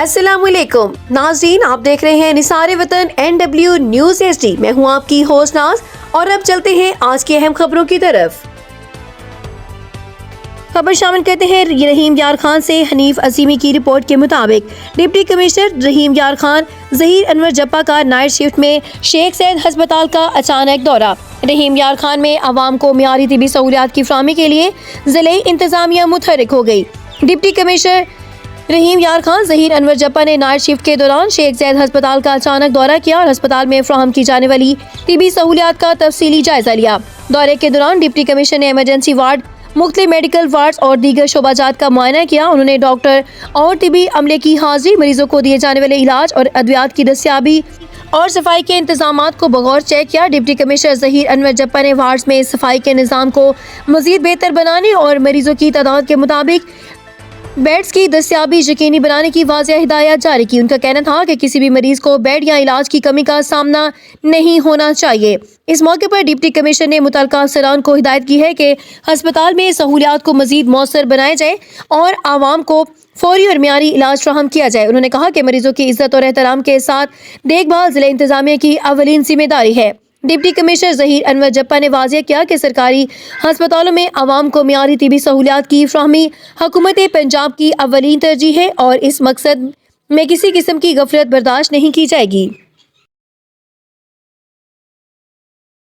अस्सलाम वालेकुम नाज़रीन, आप देख रहे हैं निसारे वतन NW न्यूज़ HD। मैं हूं आपकी होस्ट नाज और अब चलते हैं आज की अहम खबरों की तरफ। खबर शामिल करते हैं रहीम यार खान से। हनीफ अजीमी की रिपोर्ट के मुताबिक डिप्टी कमिश्नर रहीम यार खान ज़हीर अनवर जप्पा का नाइट शिफ्ट में शेख सैयद हस्पताल का अचानक दौरा। रहीम यार खान में आवाम को मियारी तिबी सहूलियात की फराहमी के लिए ज़िले इंतजामिया मुतहरिक हो गई। डिप्टी कमिश्नर रहीम यार खान ज़हीर अनवर जप्पा ने नाइट शिफ्ट के दौरान शेख सैयद हस्पताल का अचानक दौरा किया और अस्पताल में फराहम की जाने वाली तिबी सहूलियात का तफसीली जायजा लिया। दौरे के दौरान डिप्टी कमिश्नर ने इमरजेंसी वार्ड, मुख्तलिफ मेडिकल वार्ड्स और दीगर शोबाजात का मुआयना किया। उन्होंने डॉक्टर और तिबी अमले की हाजिरी, मरीजों को दिए जाने वाले इलाज और अद्वियात की दस्तियाबी और सफाई के इंतजामात को बगौर चेक किया। डिप्टी कमिश्नर ज़हीर अनवर जप्पा ने वार्ड्स में सफाई के निज़ाम को मज़ीद बेहतर बनाने और मरीजों की तादाद के मुताबिक बेड्स की दस्तियाबी यकीनी बनाने की वाज़ेह हिदायत जारी की। उनका कहना था कि किसी भी मरीज को बेड या इलाज की कमी का सामना नहीं होना चाहिए। इस मौके पर डिप्टी कमिश्नर ने मुतल्लिका अफसरान को हिदायत की है कि हस्पताल में सहूलियात को मजीद मौसर बनाया जाए और आवाम को फौरी और मियारी इलाज फराहम किया जाए। उन्होंने कहा कि मरीजों की इज्जत और एहतराम के साथ देखभाल ज़िला इंतजामिया की अवलीन जिम्मेदारी है। डिप्टी कमिश्नर ज़हीर अनवर जप्पा ने वाज़ेह किया कि सरकारी हस्पतालों में आवाम को मियारी तिबी सहूलियात की फराहमी हुकूमत पंजाब की अवलीन तरजीह है और इस मकसद में किसी किस्म की गफलत बर्दाश्त नहीं की जाएगी।